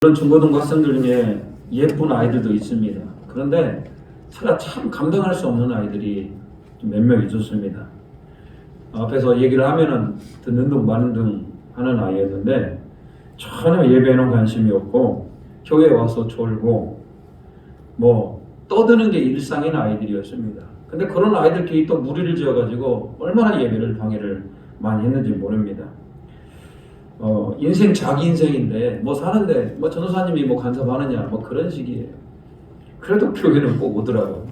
그런 중고등부 학생들 중에 예쁜 아이들도 있습니다. 그런데 제가 참 감당할 수 없는 아이들이 몇 명 있었습니다. 앞에서 얘기를 하면은 듣는 둥 마는 둥 하는 아이였는데 전혀 예배에는 관심이 없고 교회에 와서 졸고 뭐 떠드는 게 일상인 아이들이었습니다. 근데 그런 아이들끼리 또 무리를 지어가지고 얼마나 예배를 방해를 많이 했는지 모릅니다. 인생 자기 인생인데 뭐 사는데 뭐 전도사님이 뭐 간섭하느냐 뭐 그런 식이에요. 그래도 교회는 꼭 오더라고요.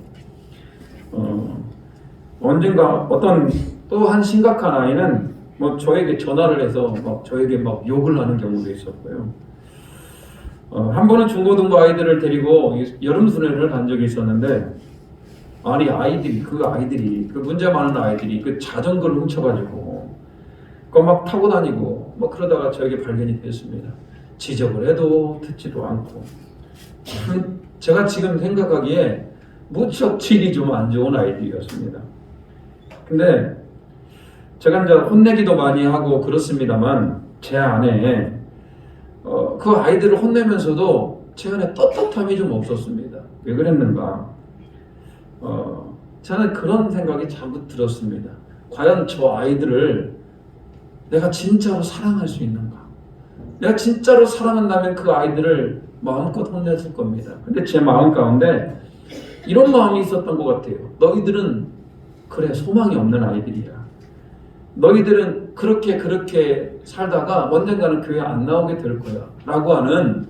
언젠가 어떤 또 한 심각한 아이는 뭐 저에게 전화를 해서 막 저에게 막 욕을 하는 경우도 있었고요. 한 번은 중고등부 아이들을 데리고 여름 수련회를 간 적이 있었는데 아니 아이들이 그 문제 많은 아이들이 그 자전거를 훔쳐가지고 그거 막 타고 다니고 뭐 그러다가 저에게 발견이 됐습니다. 지적을 해도 듣지도 않고 참 제가 지금 생각하기에 무척 질이 좀 안 좋은 아이들이었습니다. 근데 제가 이제 혼내기도 많이 하고 그렇습니다만 제 안에 그 아이들을 혼내면서도 제 안에 떳떳함이 좀 없었습니다. 왜 그랬는가? 저는 그런 생각이 자꾸 들었습니다. 과연 저 아이들을 내가 진짜로 사랑할 수 있는가? 내가 진짜로 사랑한다면 그 아이들을 마음껏 혼냈을 겁니다. 근데 제 마음 가운데 이런 마음이 있었던 것 같아요. 너희들은 그래 소망이 없는 아이들이야. 너희들은 그렇게 살다가 언젠가는 교회 안 나오게 될 거야 라고 하는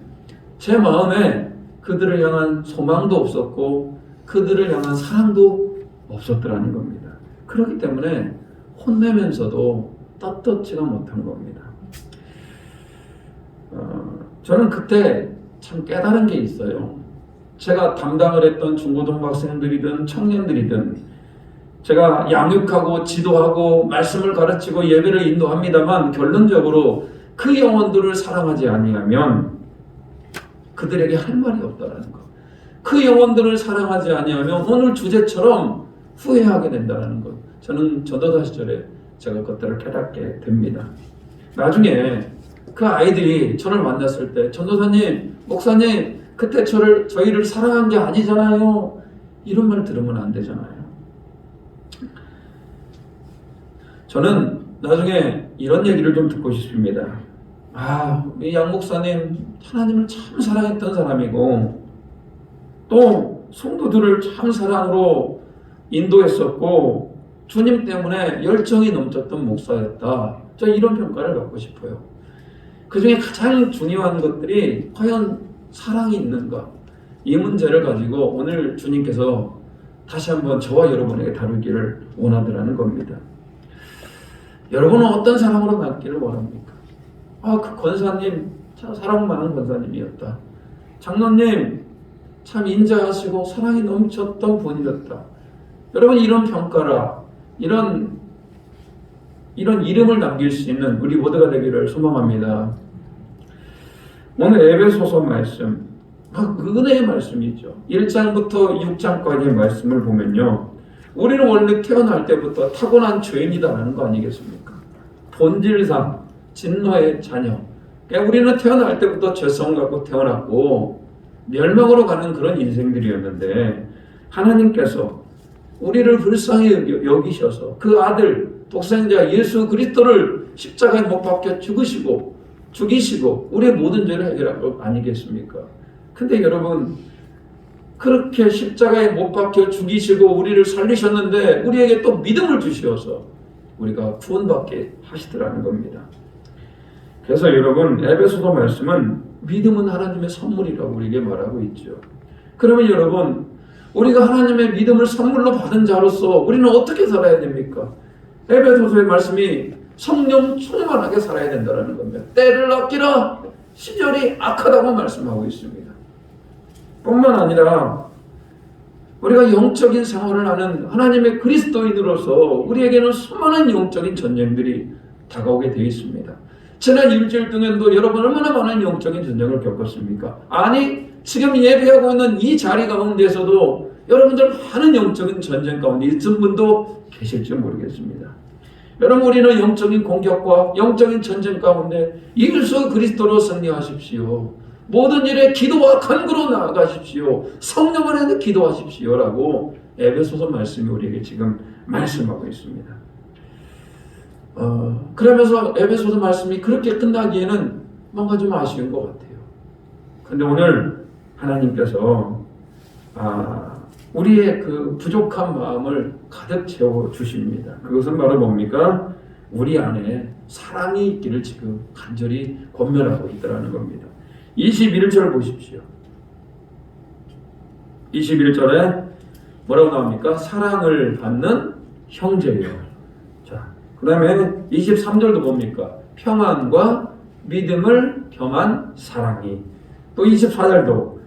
제 마음에 그들을 향한 소망도 없었고 그들을 향한 사랑도 없었더라는 겁니다. 그렇기 때문에 혼내면서도 떳떳지가 못한 겁니다. 저는 그때 참 깨달은 게 있어요. 제가 담당을 했던 중고등부 학생들이든 청년들이든 제가 양육하고 지도하고 말씀을 가르치고 예배를 인도합니다만 결론적으로 그 영혼들을 사랑하지 아니하면 그들에게 할 말이 없다는 것. 그 영혼들을 사랑하지 아니하면 오늘 주제처럼 후회하게 된다는 것. 저는 전도사 시절에 제가 그것들을 깨닫게 됩니다. 나중에 그 아이들이 저를 만났을 때 전도사님, 목사님 그때 저희를 사랑한 게 아니잖아요. 이런 말 들으면 안 되잖아요. 저는 나중에 이런 얘기를 좀 듣고 싶습니다. 이 양 목사님 하나님을 참 사랑했던 사람이고 또 성도들을 참 사랑으로 인도했었고 주님 때문에 열정이 넘쳤던 목사였다. 저 이런 평가를 받고 싶어요. 그 중에 가장 중요한 것들이 과연 사랑이 있는가? 이 문제를 가지고 오늘 주님께서 다시 한번 저와 여러분에게 다루기를 원하더라는 겁니다. 여러분은 어떤 사랑으로 남기를 원합니까? 그 권사님 참 사랑 많은 권사님이었다. 장로님 참 인자하시고 사랑이 넘쳤던 분이었다. 여러분 이런 평가라 이런 이름을 남길 수 있는 우리 모두가 되기를 소망합니다. 오늘 에베소서 말씀 은혜의 말씀이죠. 1장부터 6장까지의 말씀을 보면요. 우리는 원래 태어날 때부터 타고난 죄인이다라는 거 아니겠습니까? 본질상 진노의 자녀. 그러니까 우리는 태어날 때부터 죄성을 갖고 태어났고 멸망으로 가는 그런 인생들이었는데 하나님께서 우리를 불쌍히 여기셔서 그 아들 독생자 예수 그리스도를 십자가에 못 박혀 죽이시고 우리의 모든 죄를 해결한 것 아니겠습니까? 근데 여러분 그렇게 십자가에 못 박혀 죽이시고 우리를 살리셨는데 우리에게 또 믿음을 주시어서 우리가 구원받게 하시더라는 겁니다. 그래서 여러분 에베소서 말씀은 믿음은 하나님의 선물이라고 우리에게 말하고 있죠. 그러면 여러분 우리가 하나님의 믿음을 선물로 받은 자로서 우리는 어떻게 살아야 됩니까? 에베소서의 말씀이 성령 충만하게 살아야 된다는 겁니다. 때를 아끼라 시절이 악하다고 말씀하고 있습니다. 뿐만 아니라 우리가 영적인 생활을 하는 하나님의 그리스도인으로서 우리에게는 수많은 영적인 전쟁들이 다가오게 되어 있습니다. 지난 일주일 동안도 여러분 얼마나 많은 영적인 전쟁을 겪었습니까? 아니 지금 예배하고 있는 이 자리 가운데서도 여러분들 많은 영적인 전쟁 가운데 있은 분도 계실지 모르겠습니다. 여러분 우리는 영적인 공격과 영적인 전쟁 가운데 예수 그리스도로 승리하십시오. 모든 일에 기도와 간구로 나아가십시오. 성령 안에서 기도하십시오라고 에베소서 말씀이 우리에게 지금 말씀하고 있습니다. 그러면서 에베소서 말씀이 그렇게 끝나기에는 뭔가 좀 아쉬운 것 같아요. 그런데 오늘 하나님께서 우리의 그 부족한 마음을 가득 채워 주십니다. 그것은 바로 뭡니까? 우리 안에 사랑이 있기를 지금 간절히 권면하고 있다는 겁니다. 21절 보십시오. 21절에 뭐라고 나옵니까? 사랑을 받는 형제요. 자, 그 다음에 23절도 뭡니까? 평안과 믿음을 겸한 사랑이. 또 24절도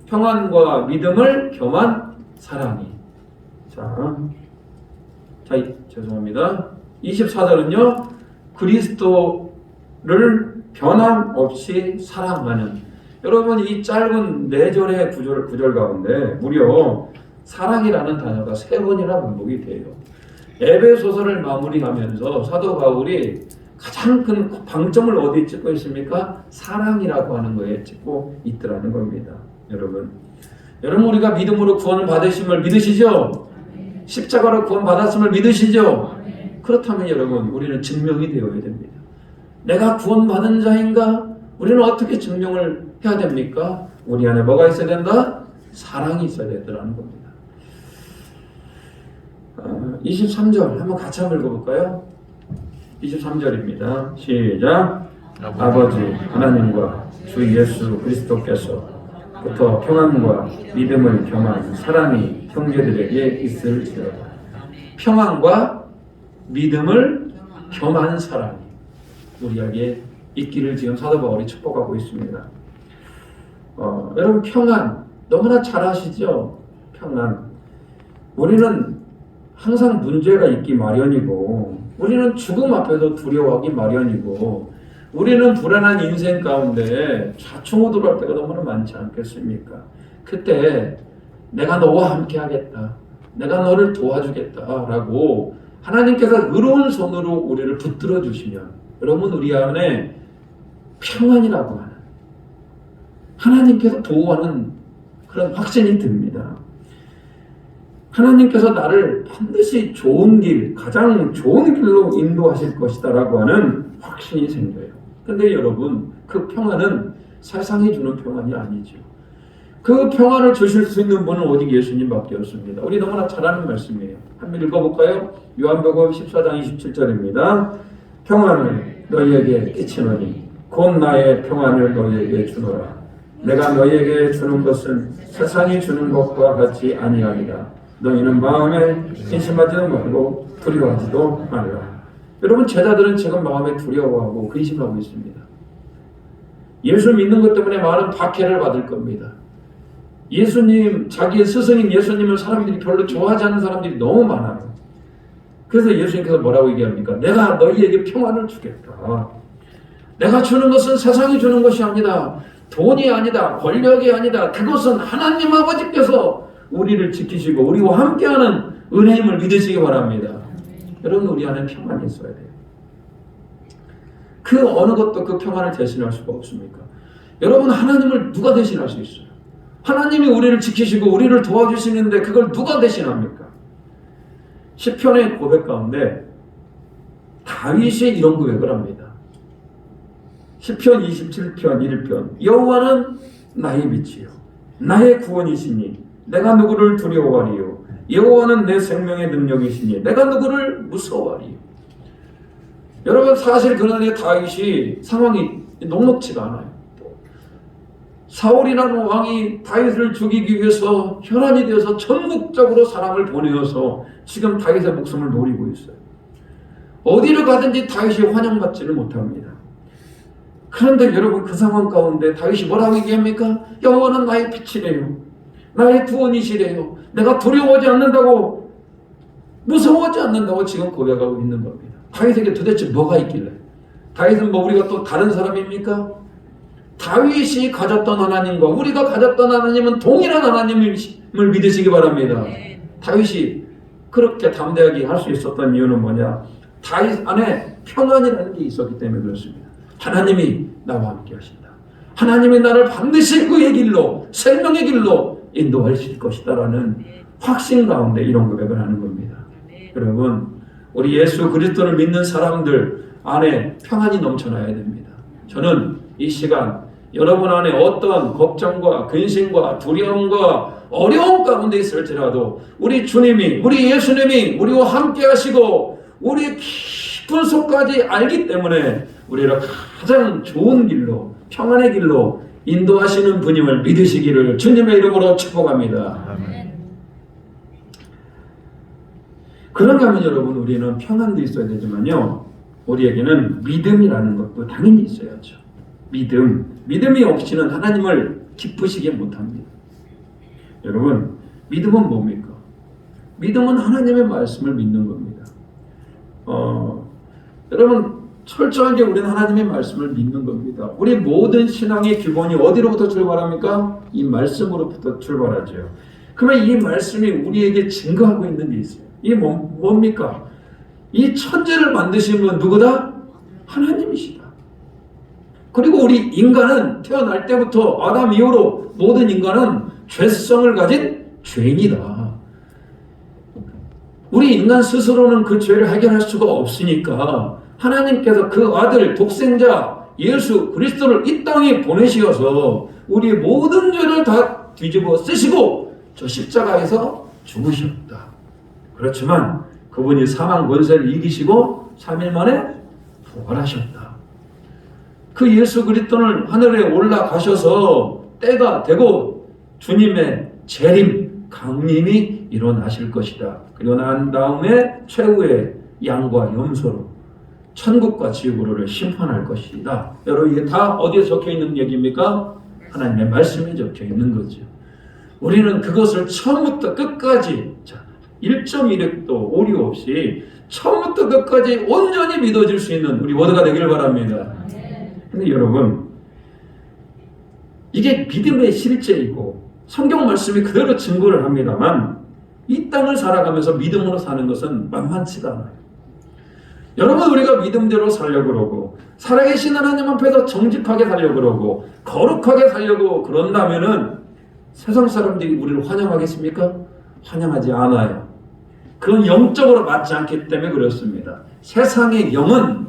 평안과 믿음을 겸한 사랑이. 죄송합니다. 24절은요, 그리스도를 변함없이 사랑하는. 여러분, 이 짧은 4절의 구절 가운데 무려 사랑이라는 단어가 3번이나 반복이 돼요. 에베소서를 마무리하면서 사도 바울이 가장 큰 방점을 어디에 찍고 있습니까? 사랑이라고 하는 거에 찍고 있더라는 겁니다. 여러분 우리가 믿음으로 구원을 받으심을 믿으시죠? 십자가로 구원 받았음을 믿으시죠? 그렇다면 여러분, 우리는 증명이 되어야 됩니다. 내가 구원받은 자인가? 우리는 어떻게 증명을 해야 됩니까? 우리 안에 뭐가 있어야 된다? 사랑이 있어야 된다는 겁니다. 23절 한번 같이 한번 읽어볼까요? 23절입니다. 시작. 아버지 하나님과 주 예수 그리스도께서부터 평안과 믿음을 겸한 사랑이 형제들에게 있을지어다. 평안과 믿음을 겸한 사랑이 우리에게 있기를 지금 사도 바울이 축복하고 있습니다. 여러분, 평안 너무나 잘 아시죠? 평안. 우리는 항상 문제가 있기 마련이고, 우리는 죽음 앞에서 두려워하기 마련이고, 우리는 불안한 인생 가운데 좌충우돌할 때가 너무나 많지 않겠습니까? 그때 내가 너와 함께 하겠다, 내가 너를 도와주겠다라고 하나님께서 의로운 손으로 우리를 붙들어 주시면, 여러분, 우리 안에 평안이라고 하는, 하나님께서 보호하는 그런 확신이 듭니다. 하나님께서 나를 반드시 좋은 길, 가장 좋은 길로 인도하실 것이다 라고 하는 확신이 생겨요. 근데 여러분, 그 평안은 세상이 주는 평안이 아니죠. 그 평안을 주실 수 있는 분은 오직 예수님밖에 없습니다. 우리 너무나 잘 아는 말씀이에요. 한번 읽어볼까요? 요한복음 14장 27절입니다. 평안을 너희에게 끼치노니 곧 나의 평안을 너희에게 주노라. 내가 너희에게 주는 것은 세상이 주는 것과 같이 아니하니라. 너희는 마음에 근심하지도 말고 두려워하지도 말라. 여러분, 제자들은 지금 마음에 두려워하고 근심하고 있습니다. 예수 믿는 것 때문에 많은 박해를 받을 겁니다. 예수님, 자기의 스승인 예수님을 사람들이 별로 좋아하지 않는 사람들이 너무 많아요. 그래서 예수님께서 뭐라고 얘기합니까? 내가 너희에게 평안을 주겠다. 내가 주는 것은 세상이 주는 것이 아니다. 돈이 아니다. 권력이 아니다. 그것은 하나님 아버지께서 우리를 지키시고 우리와 함께하는 은혜임을 믿으시기 바랍니다. 여러분, 우리 안에 평안이 있어야 돼요. 그 어느 것도 그 평안을 대신할 수가 없습니까? 여러분, 하나님을 누가 대신할 수 있어요? 하나님이 우리를 지키시고 우리를 도와주시는데 그걸 누가 대신합니까? 시편의 고백 가운데 다윗이 이런 고백을 합니다. 시편 27편 1편 여호와는 나의 빛이요 나의 구원이시니 내가 누구를 두려워하리요? 여호와는 내 생명의 능력이시니 내가 누구를 무서워하리요? 여러분, 사실 그날의 다윗이 상황이 녹록지가 않아요. 사울이라는 왕이 다윗을 죽이기 위해서 혈안이 되어서 전국적으로 사람을 보내어서 지금 다윗의 목숨을 노리고 있어요. 어디를 가든지 다윗이 환영받지를 못합니다. 그런데 여러분, 그 상황 가운데 다윗이 뭐라고 얘기합니까? 여호와는 나의 빛이래요. 나의 구원이시래요. 내가 두려워하지 않는다고, 무서워하지 않는다고 지금 고백하고 있는 겁니다. 다윗에게 도대체 뭐가 있길래? 다윗은 뭐 우리가 또 다른 사람입니까? 다윗이 가졌던 하나님과 우리가 가졌던 하나님은 동일한 하나님을 믿으시기 바랍니다. 다윗이 그렇게 담대하게 할 수 있었던 이유는 뭐냐? 다윗 안에 평안이라는 게 있었기 때문에 그렇습니다. 하나님이 나와 함께 하신다. 하나님이 나를 반드시 그의 길로, 생명의 길로 인도하실 것이다라는 확신 가운데 이런 고백을 하는 겁니다. 여러분, 우리 예수 그리스도를 믿는 사람들 안에 평안이 넘쳐나야 됩니다. 저는 이 시간 여러분 안에 어떤 걱정과 근심과 두려움과 어려움 가운데 있을지라도 우리 주님이, 우리 예수님이 우리와 함께 하시고 우리 깊은 속까지 알기 때문에 우리를 가장 좋은 길로, 평안의 길로 인도하시는 분임을 믿으시기를 주님의 이름으로 축복합니다. 아멘. 그런가 하면 여러분, 우리는 평안도 있어야 되지만요, 우리에게는 믿음이라는 것도 당연히 있어야죠. 믿음이 없이는 하나님을 기쁘시게 못합니다. 여러분, 믿음은 뭡니까? 믿음은 하나님의 말씀을 믿는 겁니다. 여러분, 철저하게 우리는 하나님의 말씀을 믿는 겁니다. 우리 모든 신앙의 기본이 어디로부터 출발합니까? 이 말씀으로부터 출발하죠. 그러면 이 말씀이 우리에게 증거하고 있는 게 있어요. 이게 뭡니까? 이 천지를 만드신 분 누구다? 하나님이시다. 그리고 우리 인간은 태어날 때부터 아담 이후로 모든 인간은 죄성을 가진 죄인이다. 우리 인간 스스로는 그 죄를 해결할 수가 없으니까 하나님께서 그 아들 독생자 예수 그리스도를 이 땅에 보내시어서 우리 모든 죄를 다 뒤집어 쓰시고 저 십자가에서 죽으셨다. 그렇지만 그분이 사망 권세를 이기시고 3일 만에 부활하셨다. 그 예수 그리스도는 하늘에 올라가셔서 때가 되고 주님의 재림, 강림이 일어나실 것이다. 그리고 난 다음에 최후의 양과 염소로 천국과 지옥으로를 심판할 것이다. 여러분, 이게 다 어디에 적혀 있는 얘기입니까? 하나님의 말씀에 적혀 있는 거죠. 우리는 그것을 처음부터 끝까지 1.1획도 오류 없이 처음부터 끝까지 온전히 믿어질 수 있는 우리 모두가 되길 바랍니다. 근데 여러분, 이게 믿음의 실제이고 성경 말씀이 그대로 증거를 합니다만 이 땅을 살아가면서 믿음으로 사는 것은 만만치가 않아요. 여러분, 우리가 믿음대로 살려고 그러고 살아계신 하나님 앞에서 정직하게 살려고 그러고 거룩하게 살려고 그런다면은 세상 사람들이 우리를 환영하겠습니까? 환영하지 않아요. 그건 영적으로 맞지 않기 때문에 그렇습니다. 세상의 영은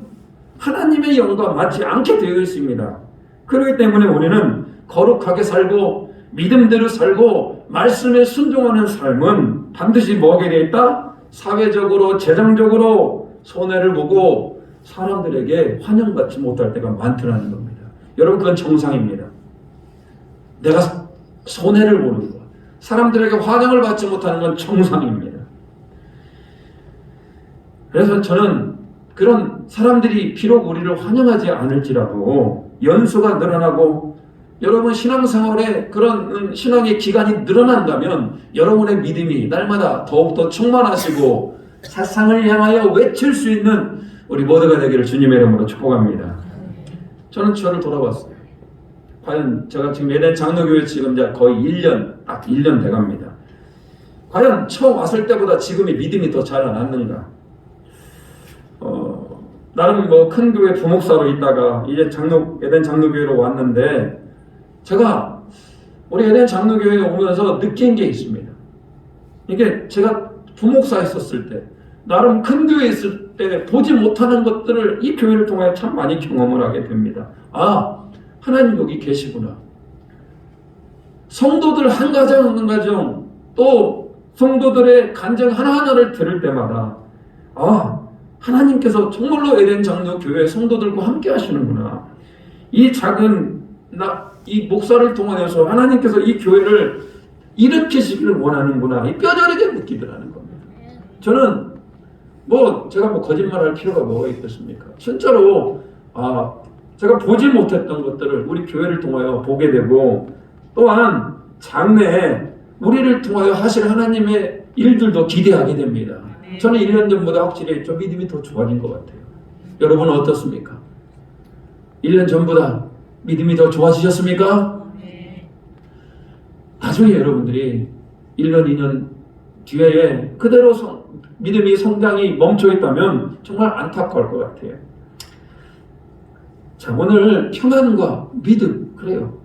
하나님의 영과 맞지 않게 되어 있습니다. 그렇기 때문에 우리는 거룩하게 살고 믿음대로 살고 말씀에 순종하는 삶은 반드시 뭐하게 되어 있다? 사회적으로 재정적으로 손해를 보고 사람들에게 환영받지 못할 때가 많더라는 겁니다. 여러분, 그건 정상입니다. 내가 손해를 보는 것, 사람들에게 환영을 받지 못하는 건 정상입니다. 그래서 저는 그런 사람들이 비록 우리를 환영하지 않을지라도 연수가 늘어나고 여러분 신앙생활에 그런 신앙의 기간이 늘어난다면 여러분의 믿음이 날마다 더욱더 충만하시고 세상을 향하여 외칠 수 있는 우리 모두가 되기를 주님의 이름으로 축복합니다. 저는 저를 돌아봤어요. 과연 제가 지금 에덴 장로교회 지금 이제 거의 1년, 딱 1년 돼갑니다. 과연 처음 왔을 때보다 지금의 믿음이 더 자라났는가? 나는 뭐 큰 교회 부목사로 있다가 이제 에덴 장로교회로 왔는데 제가 우리 에덴 장로교회에 오면서 느낀 게 있습니다. 이게 제가 부목사 했었을 때 나름 큰 교회에 있을 때 보지 못하는 것들을 이 교회를 통해 참 많이 경험을 하게 됩니다. 아, 하나님 여기 계시구나. 성도들 한 가정 한 가정 또 성도들의 간증 하나하나를 들을 때마다 아, 하나님께서 정말로 에덴 장로교회 성도들과 함께 하시는구나. 이 작은 이 목사를 통하여서 하나님께서 이 교회를 일으키시기를 원하는구나. 이 뼈저리게 느끼더라는 겁니다. 저는 제가 거짓말할 필요가 뭐가 있겠습니까? 진짜로 제가 보지 못했던 것들을 우리 교회를 통하여 보게 되고 또한 장래에 우리를 통하여 하실 하나님의 일들도 기대하게 됩니다. 저는 1년 전보다 확실히 좀 믿음이 더 좋아진 것 같아요. 여러분은 어떻습니까? 1년 전보다 믿음이 더 좋아지셨습니까? 나중에 여러분들이 1년, 2년 뒤에 그대로 믿음이 성장이 멈춰 있다면 정말 안타까울 것 같아요. 자, 오늘 평안과 믿음, 그래요.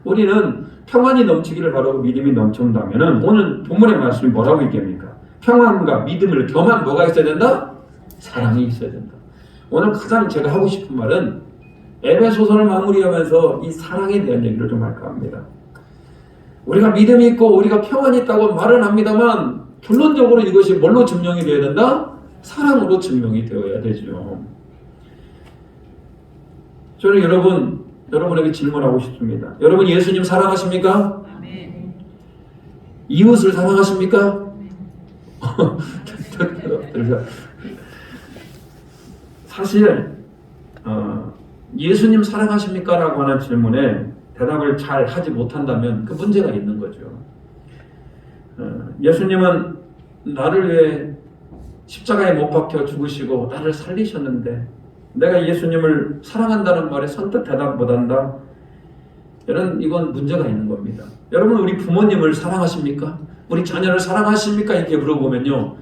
우리는 평안이 넘치기를 바라고 믿음이 넘친다면은 오늘 본문의 말씀이 뭐라고 얘기합니까? 평안과 믿음을 겸한 뭐가 있어야 된다? 사랑이 있어야 된다. 오늘 가장 제가 하고 싶은 말은 에베소서를 마무리하면서 이 사랑에 대한 얘기를 좀 할까 합니다. 우리가 믿음이 있고 우리가 평안이 있다고 말은 합니다만 결론적으로 이것이 뭘로 증명이 되어야 된다? 사랑으로 증명이 되어야 되죠. 저는 여러분에게 질문하고 싶습니다. 여러분 예수님 사랑하십니까? 아멘. 이웃을 사랑하십니까? 사실 예수님 사랑하십니까? 라고 하는 질문에 대답을 잘 하지 못한다면 그 문제가 있는 거죠. 예수님은 나를 위해 십자가에 못 박혀 죽으시고 나를 살리셨는데 내가 예수님을 사랑한다는 말에 선뜻 대답 못한다? 이건 문제가 있는 겁니다. 여러분 우리 부모님을 사랑하십니까? 우리 자녀를 사랑하십니까? 이렇게 물어보면요,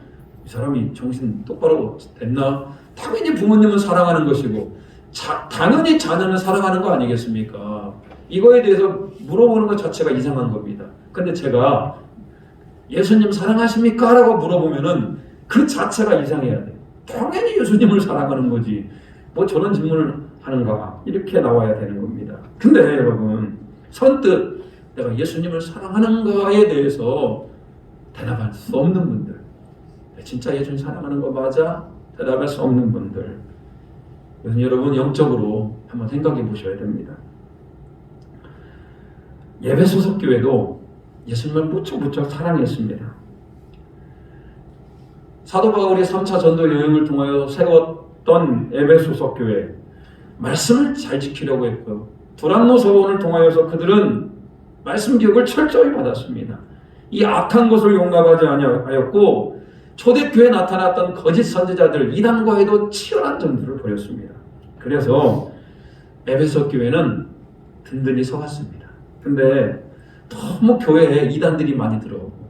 이 사람이 정신 똑바로 됐나? 당연히 부모님은 사랑하는 것이고 당연히 자녀는 사랑하는 거 아니겠습니까? 이거에 대해서 물어보는 것 자체가 이상한 겁니다. 근데 제가 예수님 사랑하십니까? 라고 물어보면은 그 자체가 이상해야 돼요. 당연히 예수님을 사랑하는 거지. 뭐 저런 질문을 하는가? 이렇게 나와야 되는 겁니다. 근데 여러분 선뜻 내가 예수님을 사랑하는가에 대해서 대답할 수 없는 분들, 진짜 예수님 사랑하는 거 맞아? 대답할 수 없는 분들, 여러분 영적으로 한번 생각해 보셔야 됩니다. 에베소서 교회도 예수님을 무척 사랑했습니다. 사도 바울이 3차 전도 여행을 통하여 세웠던 에베소서 교회, 말씀을 잘 지키려고 했고요. 두란노 서원을 통하여서 그들은 말씀 교육을 철저히 받았습니다. 이 악한 것을 용납하지 아니하였고 초대교회에 나타났던 거짓 선지자들 이단과에도 치열한 전투를 벌였습니다. 그래서 에베소 교회는 든든히 서갔습니다. 근데 너무 교회에 이단들이 많이 들어오고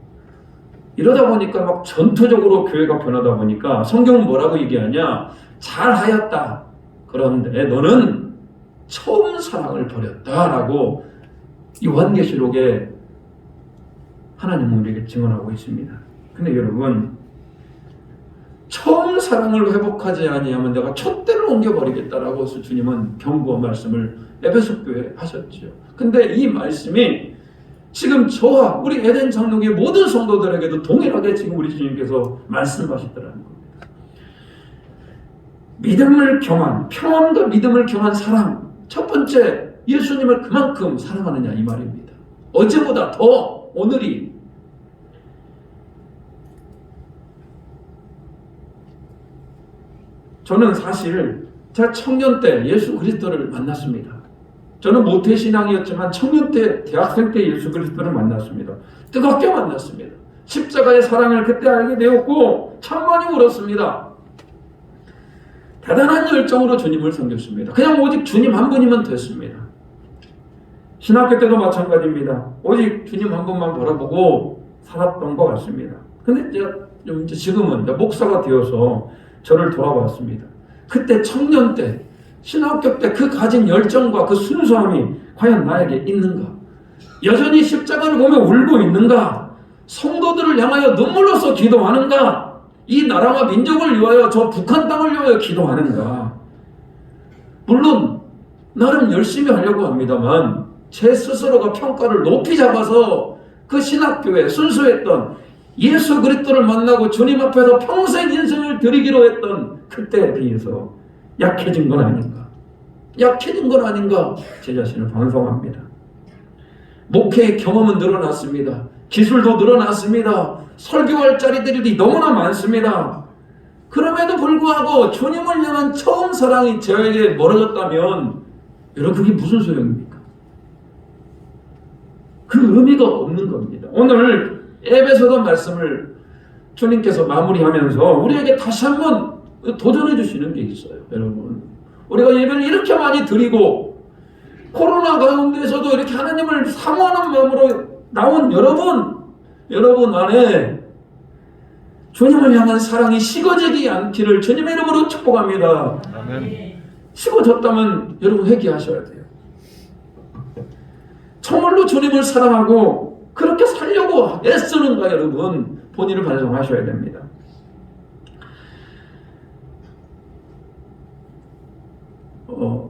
이러다 보니까 막 전투적으로 교회가 변하다 보니까 성경은 뭐라고 얘기하냐? 잘하였다. 그런데 너는 처음 사랑을 버렸다라고 요한계시록에 하나님은 우리에게 증언하고 있습니다. 근데 여러분 처음 사랑을 회복하지 아니하면 내가 촛대를 옮겨버리겠다라고 해서 주님은 경고한 말씀을 에베소 교회에 하셨죠. 근데 이 말씀이 지금 저와 우리 에덴 장로교의 모든 성도들에게도 동일하게 지금 우리 주님께서 말씀하시더라는 겁니다. 믿음을 겸한, 평안과 믿음을 겸한 사랑. 첫 번째, 예수님을 그만큼 사랑하느냐 이 말입니다. 어제보다 더 오늘이. 저는 사실 제가 청년 때 예수 그리스도를 만났습니다. 저는 모태신앙이었지만 청년 때, 대학생 때 예수 그리스도를 만났습니다. 뜨겁게 만났습니다. 십자가의 사랑을 그때 알게 되었고 참 많이 울었습니다. 대단한 열정으로 주님을 섬겼습니다. 그냥 오직 주님 한 분이면 됐습니다. 신학교 때도 마찬가지입니다. 오직 주님 한 분만 바라보고 살았던 것 같습니다. 근데 이제 지금은 목사가 되어서 저를 돌아봤습니다. 그때 청년 때, 신학교 때 그 가진 열정과 그 순수함이 과연 나에게 있는가? 여전히 십자가를 보며 울고 있는가? 성도들을 향하여 눈물로써 기도하는가? 이 나라와 민족을 위하여 저 북한 땅을 위하여 기도하는가? 물론 나름 열심히 하려고 합니다만 제 스스로가 평가를 높이 잡아서 그 신학교에 순수했던 예수 그리스도를 만나고 주님 앞에서 평생 인생을 드리기로 했던 그때에 비해서 약해진 건 아닌가? 약해진 건 아닌가? 제 자신을 반성합니다. 목회의 경험은 늘어났습니다. 기술도 늘어났습니다. 설교할 자리들이 너무나 많습니다. 그럼에도 불구하고 주님을 향한 처음 사랑이 저에게 멀어졌다면 여러분 그게 무슨 소용입니까? 그 의미가 없는 겁니다. 오늘 에베소서 말씀을 주님께서 마무리하면서 우리에게 다시 한번 도전해 주시는 게 있어요. 여러분 우리가 예배를 이렇게 많이 드리고 코로나 가운데서도 이렇게 하나님을 사모하는 마음으로 나온 여러분 안에 주님을 향한 사랑이 식어지지 않기를 주님의 이름으로 축복합니다. 아멘. 식어졌다면 여러분 회개하셔야 돼요. 정말로 주님을 사랑하고 그렇게 살려고 애쓰는가 여러분 본인을 반성하셔야 됩니다.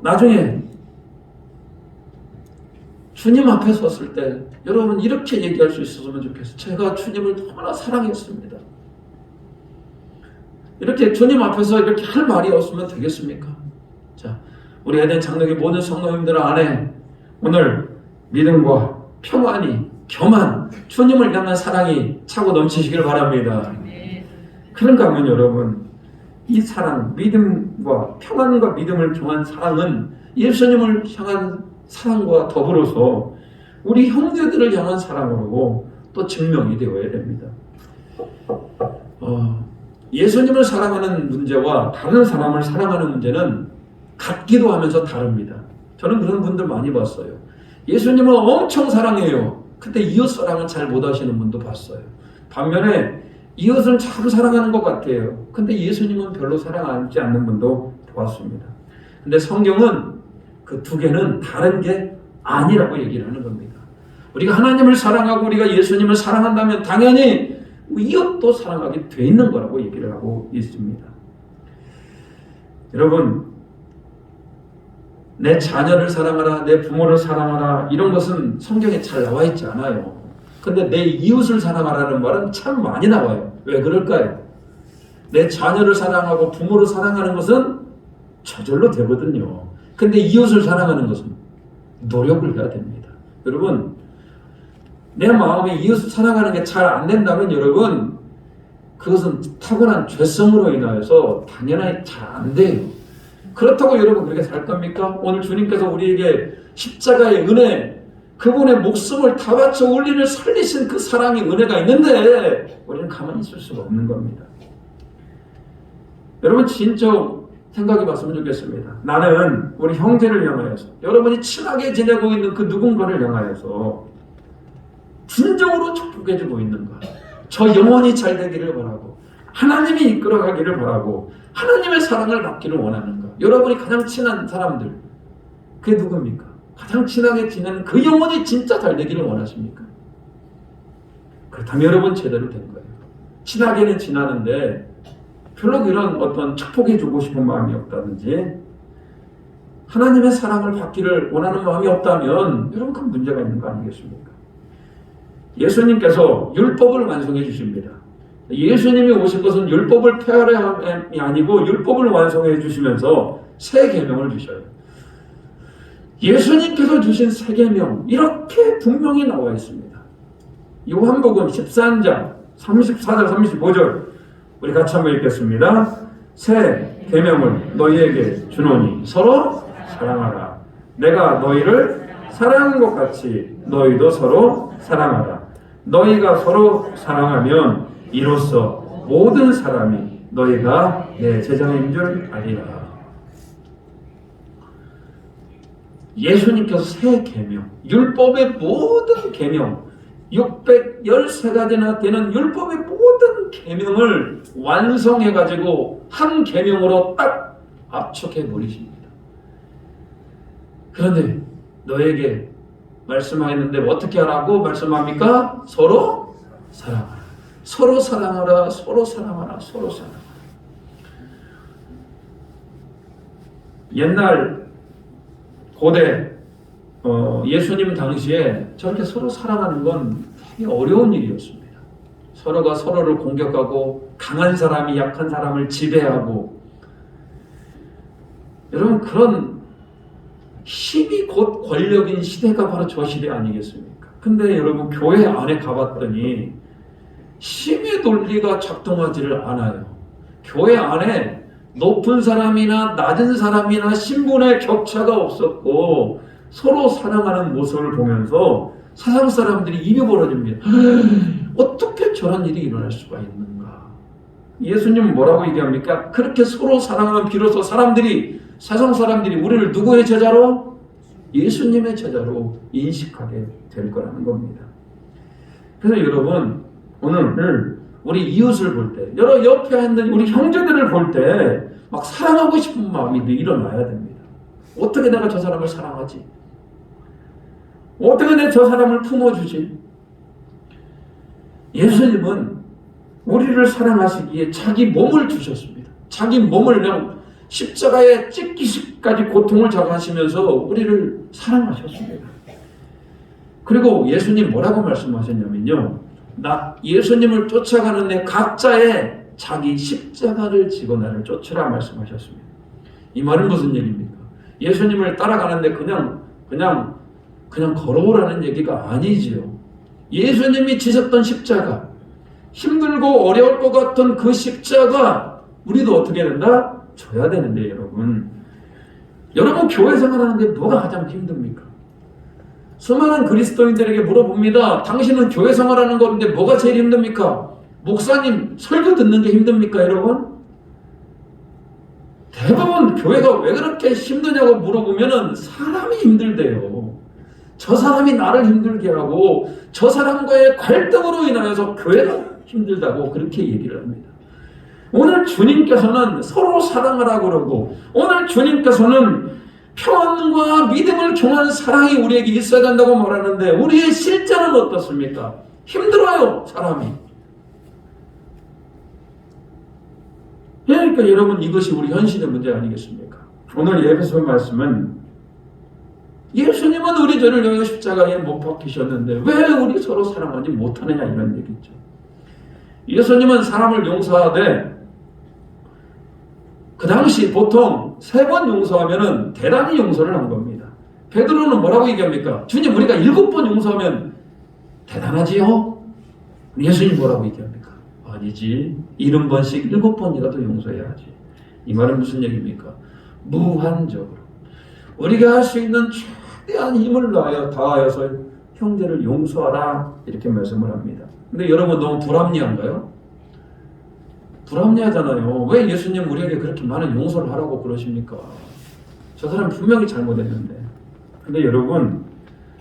나중에 주님 앞에 섰을 때 여러분 이렇게 얘기할 수 있었으면 좋겠어요. 제가 주님을 너무나 사랑했습니다. 이렇게 주님 앞에서 이렇게 할 말이 없으면 되겠습니까? 자, 우리 에덴 장로교 모든 성도님들 안에 오늘 믿음과 평안이 겸한 주님을 향한 사랑이 차고 넘치시길 바랍니다. 그런가 하면 여러분 이 사랑, 믿음과 평안과 믿음을 겸한 사랑은 예수님을 향한 사랑과 더불어서 우리 형제들을 향한 사랑으로 또 증명이 되어야 됩니다. 예수님을 사랑하는 문제와 다른 사람을 사랑하는 문제는 같기도 하면서 다릅니다. 저는 그런 분들 많이 봤어요. 예수님을 엄청 사랑해요. 근데 이웃 사랑을 잘 못하시는 분도 봤어요. 반면에 이웃을 참 사랑하는 것 같아요. 근데 예수님은 별로 사랑하지 않는 분도 보았습니다. 근데 성경은 그 두 개는 다른 게 아니라고 얘기를 하는 겁니다. 우리가 하나님을 사랑하고 우리가 예수님을 사랑한다면 당연히 이웃도 사랑하게 돼 있는 거라고 얘기를 하고 있습니다. 여러분, 내 자녀를 사랑하라, 내 부모를 사랑하라 이런 것은 성경에 잘 나와 있지 않아요. 근데 내 이웃을 사랑하라는 말은 참 많이 나와요. 왜 그럴까요? 내 자녀를 사랑하고 부모를 사랑하는 것은 저절로 되거든요. 근데 이웃을 사랑하는 것은 노력을 해야 됩니다. 여러분, 내 마음에 이웃을 사랑하는 게 잘 안 된다면 여러분 그것은 타고난 죄성으로 인하여서 당연히 잘 안 돼요. 그렇다고 여러분 그렇게 살 겁니까? 오늘 주님께서 우리에게 십자가의 은혜, 그분의 목숨을 다 바쳐 우리를 살리신 그 사랑의 은혜가 있는데 우리는 가만히 있을 수가 없는 겁니다. 여러분 진짜 생각해 봤으면 좋겠습니다. 나는 우리 형제를 향하여서 여러분이 친하게 지내고 있는 그 누군가를 향하여서 진정으로 축복해주고 있는가? 저 영혼이 잘 되기를 바라고 하나님이 이끌어가기를 바라고 하나님의 사랑을 받기를 원하는가? 여러분이 가장 친한 사람들 그게 누굽니까? 가장 친하게 지내는 그 영혼이 진짜 잘 되기를 원하십니까? 그렇다면 여러분 제대로 된 거예요. 친하게는 지나는데 별로 그런 어떤 축복해주고 싶은 마음이 없다든지 하나님의 사랑을 받기를 원하는 마음이 없다면 여러분 큰 문제가 있는 거 아니겠습니까? 예수님께서 율법을 완성해 주십니다. 예수님이 오신 것은 율법을 폐하려함이 아니고 율법을 완성해 주시면서 새 계명을 주셔요. 예수님께서 주신 새 계명 이렇게 분명히 나와 있습니다. 요한복음 13장 34절 35절 우리 같이 한번 읽겠습니다. 새 계명을 너희에게 주노니 서로 사랑하라. 내가 너희를 사랑한 것 같이 너희도 서로 사랑하라. 너희가 서로 사랑하면 이로써 모든 사람이 너희가 내 제자인 줄 아리라. 예수님께서 새 계명, 율법의 모든 계명 613가지나 되는 율법의 모든 계명을 완성해가지고 한 계명으로 딱 압축해 버리십니다. 그런데 너에게 말씀하였는데 어떻게 하라고 말씀합니까? 서로 사랑하라. 서로 사랑하라. 서로 사랑하라. 서로 사랑하라. 옛날 고대 예수님 당시에 저렇게 서로 사랑하는 건 되게 어려운 일이었습니다. 서로가 서로를 공격하고 강한 사람이 약한 사람을 지배하고 여러분 그런 힘이 곧 권력인 시대가 바로 저 시대 아니겠습니까? 근데 여러분 교회 안에 가봤더니 힘의 논리가 작동하지를 않아요. 교회 안에 높은 사람이나 낮은 사람이나 신분의 격차가 없었고 서로 사랑하는 모습을 보면서 세상 사람들이 입이 벌어집니다. 어떻게 저런 일이 일어날 수가 있는가? 예수님은 뭐라고 얘기합니까? 그렇게 서로 사랑하면 비로소 세상 사람들이 우리를 누구의 제자로? 예수님의 제자로 인식하게 될 거라는 겁니다. 그래서 여러분 오늘 우리 이웃을 볼 때, 여러 옆에 있는 우리 형제들을 볼 때 막 사랑하고 싶은 마음이 일어나야 됩니다. 어떻게 내가 저 사람을 사랑하지? 어떻게 내 저 사람을 품어주지? 예수님은 우리를 사랑하시기에 자기 몸을 주셨습니다. 자기 몸을 그냥 십자가에 찢기시까지 고통을 자가하시면서 우리를 사랑하셨습니다. 그리고 예수님 뭐라고 말씀하셨냐면요. 예수님을 쫓아가는 내 각자의 자기 십자가를 지고 나를 쫓으라 말씀하셨습니다. 이 말은 무슨 얘기입니까? 예수님을 따라가는데 그냥 걸어오라는 얘기가 아니지요. 예수님이 지셨던 십자가, 힘들고 어려울 것 같은 그 십자가 우리도 어떻게 된다? 져야 되는데 여러분 교회 생활하는데 뭐가 가장 힘듭니까? 수많은 그리스도인들에게 물어봅니다. 당신은 교회 생활하는 건데 뭐가 제일 힘듭니까? 목사님 설교 듣는 게 힘듭니까 여러분? 대부분 교회가 왜 그렇게 힘드냐고 물어보면은 사람이 힘들대요. 저 사람이 나를 힘들게 하고 저 사람과의 갈등으로 인하여서 교회가 힘들다고 그렇게 얘기를 합니다. 오늘 주님께서는 서로 사랑하라고 그러고 오늘 주님께서는 평안과 믿음을 경한 사랑이 우리에게 있어야 된다고 말하는데 우리의 실제는 어떻습니까? 힘들어요 사람이. 그러니까 여러분 이것이 우리 현실의 문제 아니겠습니까? 오늘 에베소 말씀은 예수님은 우리 죄를 위하여 십자가에 못 박히셨는데 왜 우리 서로 사랑하지 못하느냐 이런 얘기죠. 예수님은 사람을 용서하되 그 당시 보통 3번 용서하면은 대단히 용서를 한 겁니다. 베드로는 뭐라고 얘기합니까? 주님 우리가 7번 용서하면 대단하지요? 예수님 뭐라고 얘기합니까? 아니지. 70번씩 7번이라도 용서해야지. 이 말은 무슨 얘기입니까? 무한적으로 우리가 할 수 있는 최대한 힘을 다하여서 형제를 용서하라 이렇게 말씀을 합니다. 근데 여러분 너무 불합리한가요? 불합리하잖아요. 왜 예수님 우리에게 그렇게 많은 용서를 하라고 그러십니까? 저 사람 분명히 잘못했는데. 근데 여러분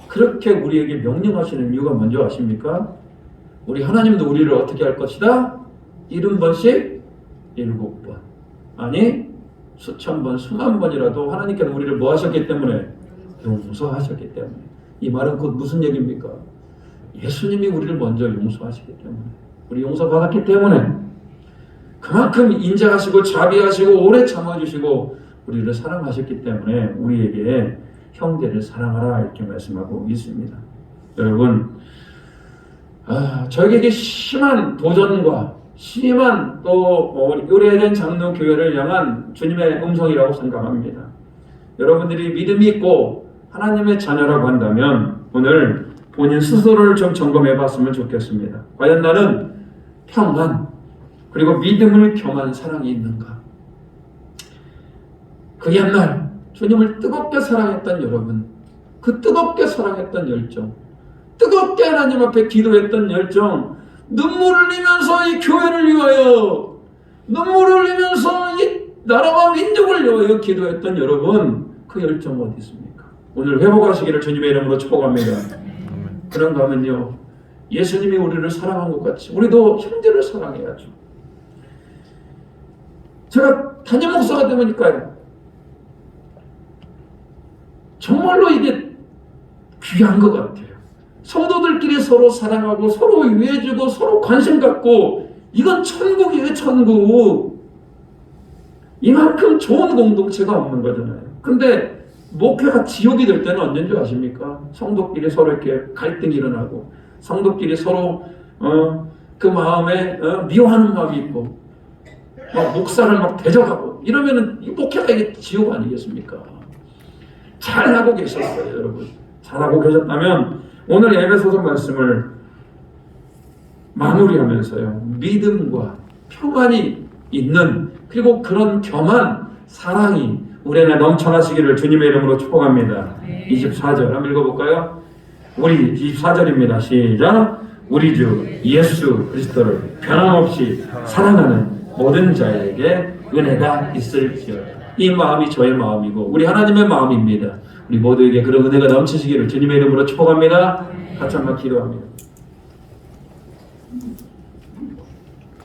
그렇게 우리에게 명령하시는 이유가 뭔지 아십니까? 우리 하나님도 우리를 어떻게 할 것이다? 70번씩 7번. 아니 수천 번, 수만 번이라도 하나님께서 우리를 뭐 하셨기 때문에? 용서하셨기 때문에. 이 말은 곧 무슨 얘기입니까? 예수님이 우리를 먼저 용서하시기 때문에. 우리 용서받았기 때문에. 그만큼 인자하시고 자비하시고 오래 참아주시고 우리를 사랑하셨기 때문에 우리에게 형제를 사랑하라 이렇게 말씀하고 있습니다. 여러분 저에게 심한 도전과 심한 또 의뢰된 장로 교회를 향한 주님의 음성이라고 생각합니다. 여러분들이 믿음이 있고 하나님의 자녀라고 한다면 오늘 본인 스스로를 좀 점검해 봤으면 좋겠습니다. 과연 나는 평안 그리고 믿음을 겸한 사랑이 있는가? 그 옛날 주님을 뜨겁게 사랑했던 여러분, 그 뜨겁게 사랑했던 열정, 뜨겁게 하나님 앞에 기도했던 열정, 눈물을 흘리면서 이 교회를 위하여, 눈물을 흘리면서 이 나라와 민족을 위하여 기도했던 여러분, 그 열정 어디 있습니까? 오늘 회복하시기를 주님의 이름으로 축복합니다. 그런가 하면요, 예수님이 우리를 사랑한 것 같이 우리도 형제를 사랑해야죠. 제가 담임 목사가 되니까요, 정말로 이게 귀한 것 같아요. 성도들끼리 서로 사랑하고 서로 위해주고 서로 관심 갖고 이건 천국이에요. 천국. 이만큼 좋은 공동체가 없는 거잖아요. 근데 목회가 지옥이 될 때는 언제인 줄 아십니까? 성도끼리 서로 이렇게 갈등이 일어나고 성도끼리 서로 그 마음에 미워하는 마음이 있고 막 목사를 막 대적하고 이러면은 이 목회가 이게 지옥 아니겠습니까? 잘하고 계셨어요, 여러분. 잘하고 계셨다면 오늘 에베소서 말씀을 마무리하면서요, 믿음과 평안이 있는 그리고 그런 겸한 사랑이 우리 안에 넘쳐나시기를 주님의 이름으로 축복합니다. 24절 한번 읽어볼까요? 우리 24절입니다. 시작. 우리 주 예수 그리스도를 변함없이 사랑하는 모든 자에게 은혜가 있을지어다. 이 마음이 저의 마음이고 우리 하나님의 마음입니다. 우리 모두에게 그런 은혜가 넘치시기를 주님의 이름으로 축복합니다. 같이 한번 기도합니다.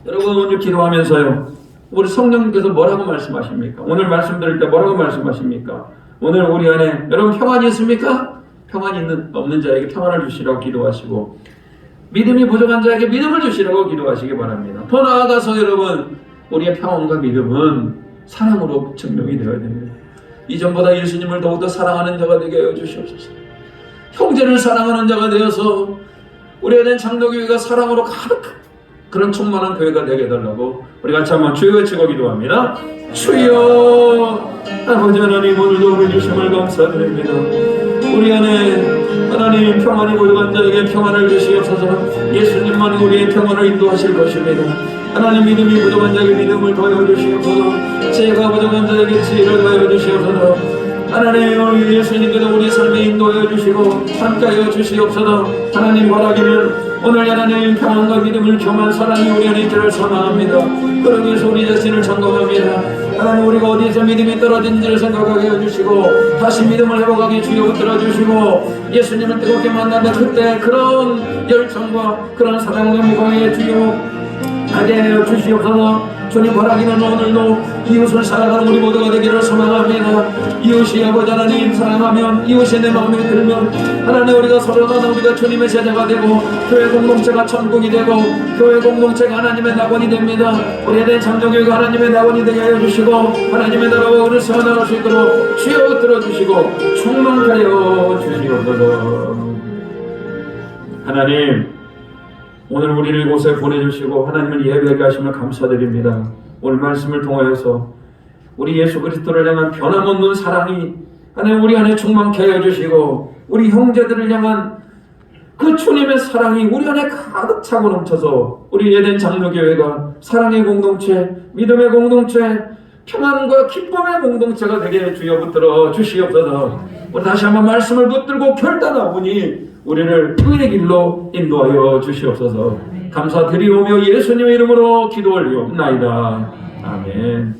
여러분 오늘 기도하면서요, 우리 성령님께서 뭐라고 말씀하십니까? 오늘 말씀 들을 때 뭐라고 말씀하십니까? 오늘 우리 안에 여러분 평안이 있습니까? 평안이 없는 자에게 평안을 주시라고 기도하시고, 믿음이 부족한 자에게 믿음을 주시라고 기도하시기 바랍니다. 더 나아가서 여러분, 우리의 평안과 믿음은 사랑으로 증명이 되어야 됩니다. 이전보다 예수님을 더욱더 사랑하는 자가 되게 하여 주시옵소서. 형제를 사랑하는 자가 되어서 우리에 대한 장로교회가 사랑으로 가득한 그런 충만한 교회가 되게 해달라고 우리 같이 한번 주여 외치고 기도합니다. 주여, 아버지 하나님, 오늘도 우리 주심을 감사드립니다. 우리 안에 하나님 평안이 부족한 자에게 평안을 주시옵소서. 예수님만이 우리의 평안을 인도하실 것입니다. 하나님, 믿음이 부족한 자에게 믿음을 더하여 주시옵소서. 지혜가 부족한 자에게 지혜를 더하여 주시옵소서. 하나님, 우리 예수님께서 우리 삶에 인도하여 주시고 함께하여 주시옵소서. 하나님, 바라기는 오늘 하나님 평안과 믿음을 겸한 사랑이 우리 안에 있기를 소망합니다. 그러기 위해서 우리 자신을 점검합니다. 하나님, 우리가 어디에서 믿음이 떨어진지를 생각하게 해주시고 다시 믿음을 회복하게 주여 붙들어 주시고 예수님을 뜨겁게 만나는 그때 그런 열정과 그런 사랑을 회복하게 주여 하게 하여 주시옵소서. 주님, 바라기는 오늘도 이웃을 사랑하는 우리 모두가 되기를 소망합니다. 이웃이 아버지 하나님 사랑하면, 이웃이 내 마음에 들면 하나님, 우리가 서로가 우리가 주님의 제자가 되고 교회 공동체가 천국이 되고 교회 공동체가 하나님의 낙원이 됩니다. 우리에 대한 창조교회가 하나님의 낙원이 되게 하여 주시고 하나님의 나라와 우리를 세워나갈 수 있도록 주여 들어주시고 충만하여 주시옵소서. 하나님, 오늘 우리를 이곳에 보내주시고 하나님을 예배하게 하심을 감사드립니다. 오늘 말씀을 통하여서 우리 예수 그리스도를 향한 변함없는 사랑이 하나님 우리 안에 충만케 하여 주시고 우리 형제들을 향한 그 주님의 사랑이 우리 안에 가득 차고 넘쳐서 우리 예덴 장로교회가 사랑의 공동체, 믿음의 공동체, 평안과 기쁨의 공동체가 되게 주여 붙들어 주시옵소서. 우리 다시 한번 말씀을 붙들고 결단하오니 우리를 의의 길로 인도하여 주시옵소서. 감사드리오며 예수님의 이름으로 기도 올리옵나이다. 아멘.